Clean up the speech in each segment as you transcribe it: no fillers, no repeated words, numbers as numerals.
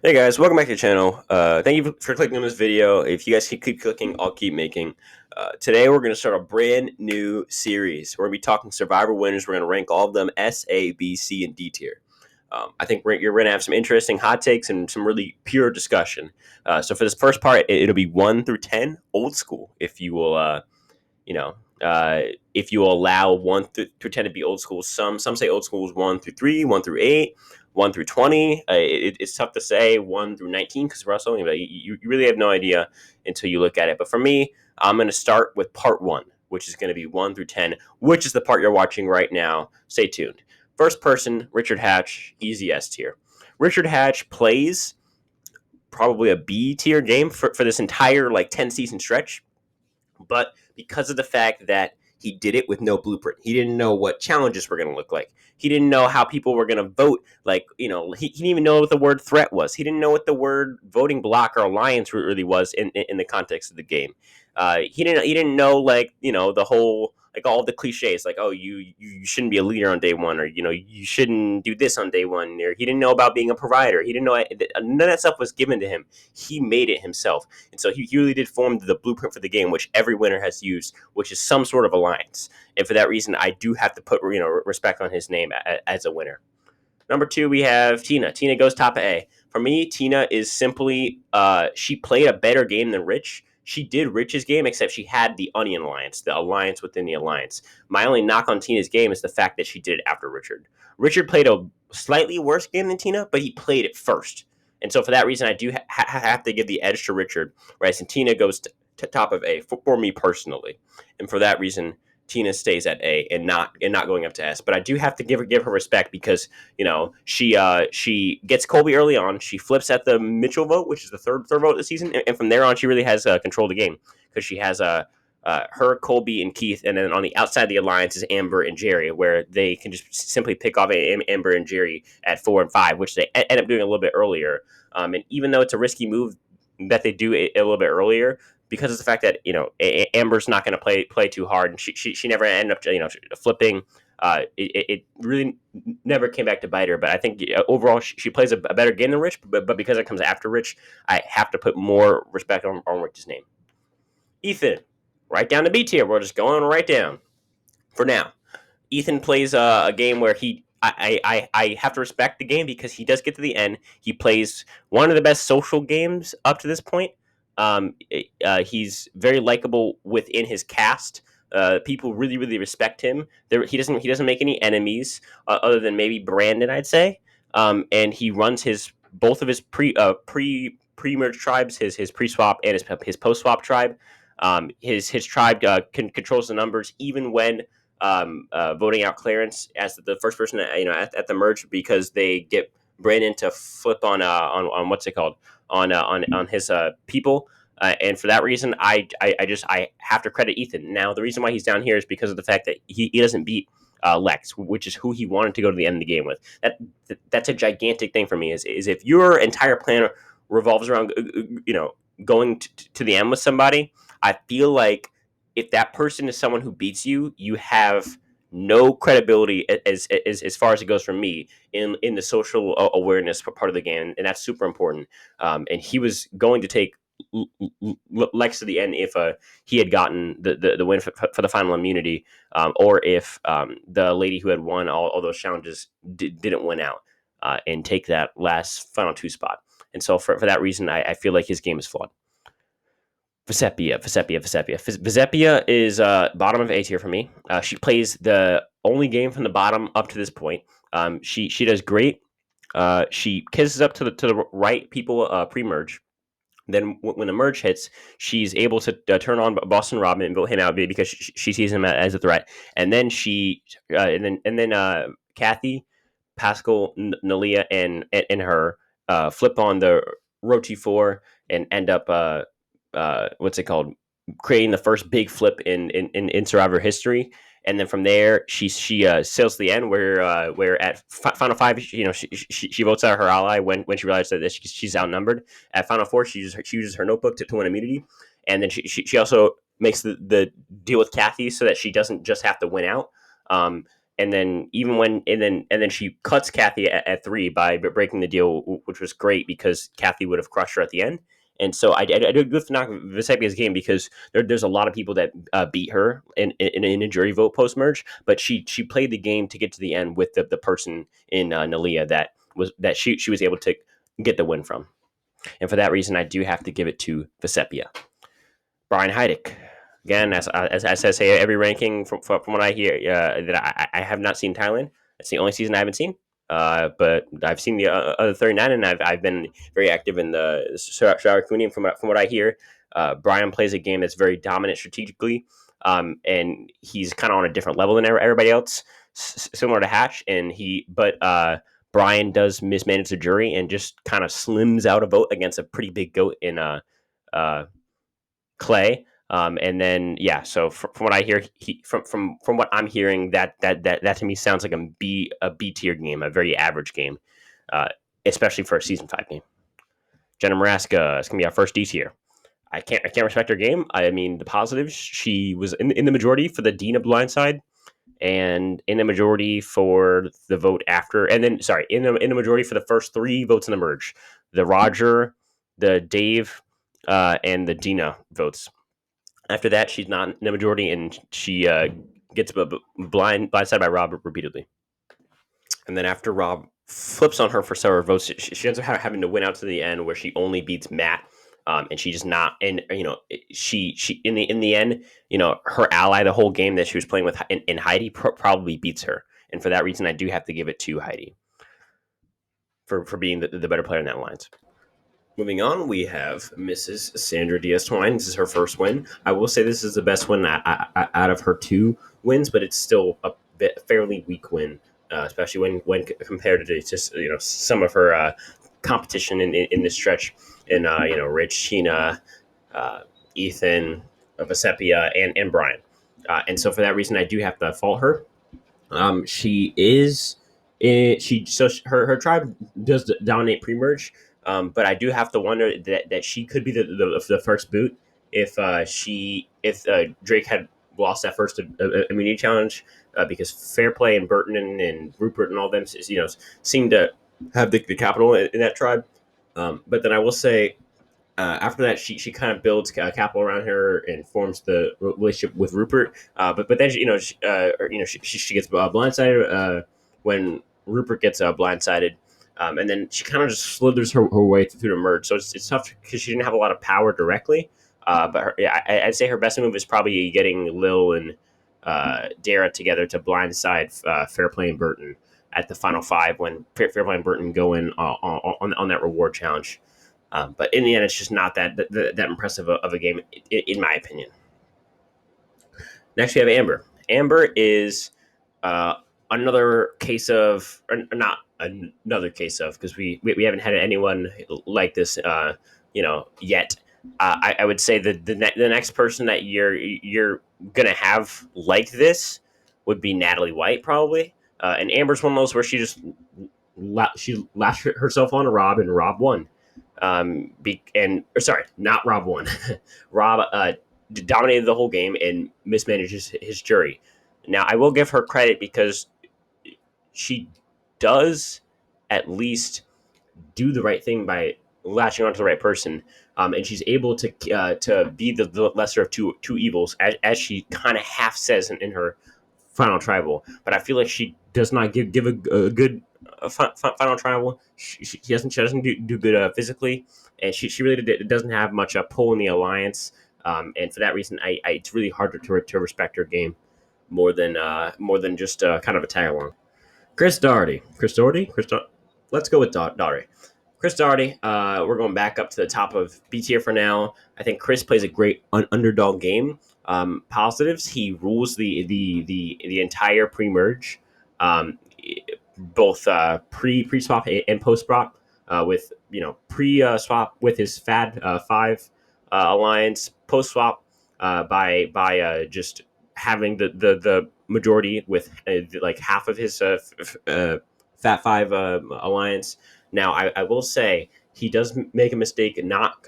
Hey guys, welcome back to the channel. Thank you for clicking on this video. If you guys keep clicking, I'll keep making. Today we're going to start a brand new series. We're going to be talking Survivor winners. We're going to rank all of them S, A, B, C, and D tier. I think you're going to have some interesting hot takes and some really pure discussion. So for this first part, it'll be 1 through 10, old school, if you will, you know, if you allow 1 through 10 to be old school. Some say old school is 1 through 3, 1 through 8, 1 through 20. It's tough to say 1 through 19 because Russell, you really have no idea until you look at it. But for me, I'm going to start with part 1, which is going to be 1 through 10, which is the part you're watching right now. Stay tuned. First person, Richard Hatch, easy S tier. Richard Hatch plays probably a B tier game for this entire 10 season stretch, but because of the fact that he did it with no blueprint, he didn't know what challenges were going to look like. He didn't know how people were going to vote. He didn't even know what the word threat was. He didn't know what the word voting block or alliance really was in the context of the game. He didn't know the whole all the cliches like, oh, you shouldn't be a leader on day one, or you shouldn't do this on day one, or he didn't know about being a provider. He didn't know, none of that stuff was given to him. He made it himself. And so he really did form the blueprint for the game, which every winner has used, which is some sort of alliance. And for that reason, I do have to put respect on his name as a winner. Number 2, we have Tina. Tina goes top of A. For me, Tina is simply she played a better game than Rich. She did Rich's game, except she had the Onion Alliance, the alliance within the alliance. My only knock on Tina's game is the fact that she did it after Richard. Richard played a slightly worse game than Tina, but he played it first. And so for that reason, I do have to give the edge to Richard, whereas Tina goes to top of A for me personally. And for that reason, Tina stays at A and not going up to S. But I do have to give her respect because she gets Colby early on. She flips at the Mitchell vote, which is the third vote of the season, and from there on, she really has control of the game because she has her, Colby, and Keith, and then on the outside of the alliance is Amber and Jerry, where they can just simply pick off Amber and Jerry at 4 and 5, which they end up doing a little bit earlier. And even though it's a risky move that they do a little bit earlier, because of the fact that Amber's not going to play too hard, and she never ended up flipping. It really never came back to bite her. But I think overall she plays a better game than Rich. But because it comes after Rich, I have to put more respect on Rich's name. Ethan, right down to B tier. We're just going right down for now. Ethan plays a game where I have to respect the game because he does get to the end. He plays one of the best social games up to this point. He's very likable within his cast. People really respect him. He doesn't make any enemies other than maybe Brandon, I'd say. And he runs both of his pre-merge tribes, his pre-swap and his post-swap tribe. His tribe controls the numbers even when voting out Clarence as the first person at the merge, because they get Brandon to flip on what's it called on his people. And for that reason, I have to credit Ethan. Now, the reason why he's down here is because of the fact that he doesn't beat Lex, which is who he wanted to go to the end of the game with. That's a gigantic thing for me. Is if your entire plan revolves around going to the end with somebody, I feel like if that person is someone who beats you, you have no credibility as far as it goes for me in the social awareness part of the game, and that's super important. And he was going to take Lex to the end if he had gotten the win for the final immunity, or if the lady who had won all those challenges didn't win out and take that last final 2 spot. And so for that reason, I feel like his game is flawed. Vecepia is bottom of A tier for me. She plays the only game from the bottom up to this point. She does great. She kisses up to the right people pre-merge. Then when the merge hits, she's able to turn on Boston Robin and vote him out because she sees him as a threat. And then Kathy, Pascal, Nalia, and her flip on the Roti 4 and end up what's it called, creating the first big flip in Survivor history. And then from there, she sails to the end where at final 5, she votes out her ally when she realizes that she's outnumbered. At final 4, she uses her notebook to win immunity, and then she also makes the deal with Kathy so that she doesn't just have to win out. and then even when and then she cuts Kathy at 3 by breaking the deal, which was great because Kathy would have crushed her at the end. And so I do good to knock Vesepia's game because there's a lot of people that beat her in a jury vote post merge, but she played the game to get to the end with the person in Nalia that she was able to get the win from. And for that reason, I do have to give it to Vesepia. Brian Heidick. Again, as I say, every ranking from what I hear that I have not seen Thailand. It's the only season I haven't seen. But I've seen the other 39, and I've been very active in the Sarakuni. And from what I hear, Brian plays a game that's very dominant strategically, and he's kind of on a different level than everybody else, similar to Hatch. But Brian does mismanage the jury and just kind of slims out a vote against a pretty big goat in uh, Clay. And then yeah, so from what I hear, from what I'm hearing, that to me sounds like a B tier game, a very average game, uh, especially for a season 5 game. Jenna Maraska is gonna be our first D tier. I can't respect her game. I mean the positives. She was in the majority for the Dean of Blindside, and in the majority for the vote after, and then sorry, in the majority for the first 3 votes in the merge, the Roger, the Dave, and the Dina votes. After that, she's not in the majority, and she gets blindsided by Rob repeatedly. And then after Rob flips on her for several votes, she ends up having to win out to the end, where she only beats Matt, and she just not. And she in the end, her ally the whole game that she was playing with in Heidi probably beats her, and for that reason, I do have to give it to Heidi for being the better player in that alliance. Moving on, we have Mrs. Sandra Diaz Twine. This is her first win. I will say this is the best win out of her 2 wins, but it's still a fairly weak win, especially when compared to just some of her competition in this stretch. In Rich, Sheena, Ethan, Vesepia, and Brian. And so for that reason, I do have to fault her. She is her tribe does dominate pre-merge, but I do have to wonder that she could be the first boot if Drake had lost that first immunity challenge, because Fair Play and Burton and Rupert and all them seem to have the capital in that tribe. But then I will say, after that, she kind of builds capital around her and forms the relationship with Rupert. But then she gets blindsided when Rupert gets blindsided, and then she kind of just slithers her way through the merge. So it's tough because she didn't have a lot of power directly. But I'd say her best move is probably getting Lil and Dara together to blindside Fairplay and Burton at the final 5 when Fairplay and Burton go in on that reward challenge. But in the end, it's just not that impressive of a game, in my opinion. Next, we have Amber. Amber is another case of, or not another case of, because we haven't had anyone like this, yet. I would say that the next person that you're gonna have like this would be Natalie White, probably. And Amber's one of those where she just she lashed herself on a Rob, and Rob won. Sorry, not Rob won. Rob dominated the whole game and mismanages his jury. Now, I will give her credit because she does at least do the right thing by latching onto the right person, and she's able to be the lesser of two evils, as she kind of half says in her final tribal. But I feel like she does not give a good final tribal. She doesn't do good physically, and she really doesn't have much pull in the alliance. And for that reason, it's really hard to respect her game more than just kind of a tag along. Chris Doherty. Let's go with Doherty. Chris Doherty, we're going back up to the top of B tier for now. I think Chris plays a great underdog game. Positives: he rules the entire pre-merge, both pre swap and post swap. With pre swap with his Fad 5 alliance, post swap by just having the majority with like half of his Fat 5 alliance. Now, I will say he does make a mistake not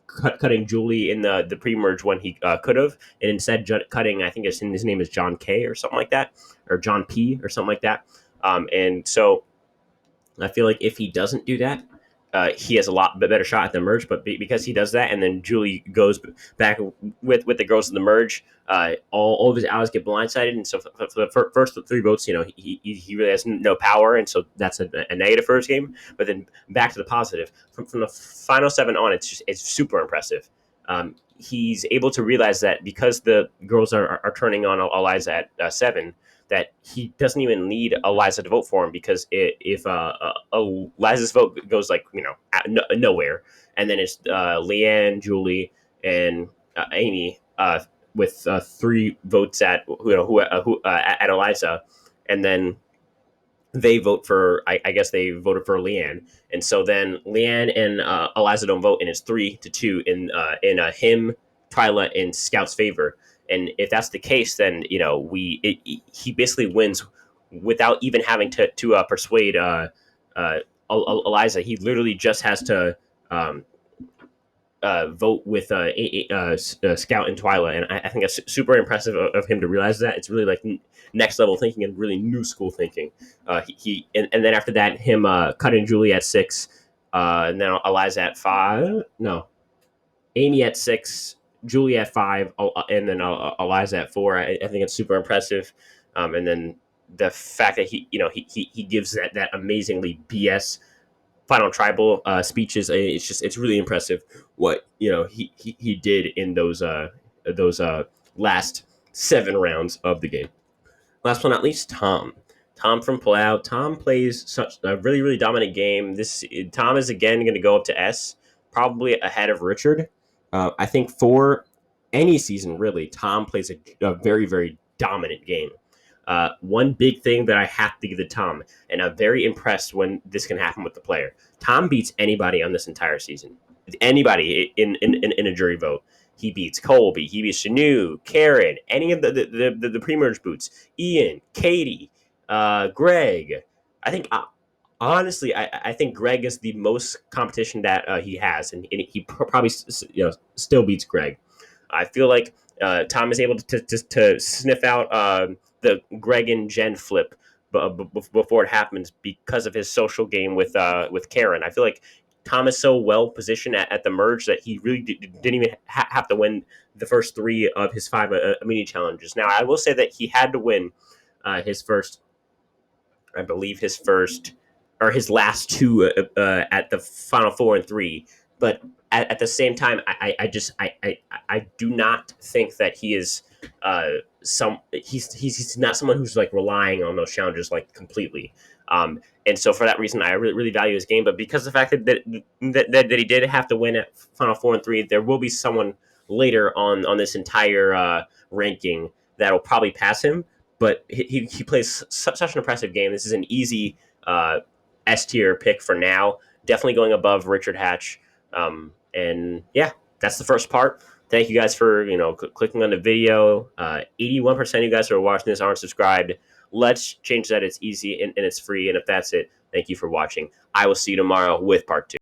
cutting Julie in the pre-merge when he could have, and instead cutting, I think his name is John K or something like that, or John P or something like that. And so I feel like if he doesn't do that, he has a lot better shot at the merge. But because he does that, and then Julie goes back with the girls in the merge, all of his allies get blindsided, and so for the first three votes, he really has no power, and so that's a negative for his game. But then back to the positive, from the final seven on, it's super impressive. He's able to realize that because the girls are turning on Eliza at seven, that he doesn't even need Eliza to vote for him, because if Eliza's vote goes like nowhere, and then it's Leanne, Julie, and Amy with three votes at at Eliza, and then they vote for I guess they voted for Leanne, and so then Leanne and Eliza don't vote, and it's 3-2 in him, Twyla, and Scout's favor. And if that's the case, then he basically wins without even having to persuade Eliza. He literally just has to um, vote with Scout and Twyla, and I think that's super impressive of him to realize that. It's really like next level thinking and really new school thinking. And then after that, him cutting Julie at six, and then Eliza at five. No, Amy at six, Julie at five, and then Eliza at four. I think it's super impressive. And then the fact that he gives that amazingly BS final tribal speeches. It's really impressive what he did in those last seven rounds of the game. Last but not least, Tom. Tom from Palau. Tom plays such a really, really dominant game. Tom is again going to go up to S, probably ahead of Richard. I think for any season, really, Tom plays a very, very dominant game. One big thing that I have to give to Tom, and I'm very impressed when this can happen with the player. Tom beats anybody on this entire season. Anybody in a jury vote. He beats Colby. He beats Shanu, Karen, any of the pre-merge boots. Ian, Katie, Greg. I think honestly, I think Greg is the most competition that he has, and he probably still beats Greg. I feel like Tom is able to sniff out the Greg and Jen flip before it happens because of his social game with Karen. I feel like Tom is so well positioned at the merge that he really didn't even have to win the first three of his five mini challenges. Now, I will say that he had to win his first, I believe his first or his last two at the final four and three. But at the same time, I do not think that he is he's not someone who's like relying on those challenges like completely. And so for that reason, I really, really value his game. But because of the fact that he did have to win at final four and three, there will be someone later on this entire ranking that will probably pass him. But he plays such an impressive game. This is an easy S tier pick for now. Definitely going above Richard Hatch. And yeah, that's the first part. Thank you guys for clicking on the video. 81% of you guys who are watching this aren't subscribed. Let's change that. It's easy and it's free. And if that's it, thank you for watching. I will see you tomorrow with part two.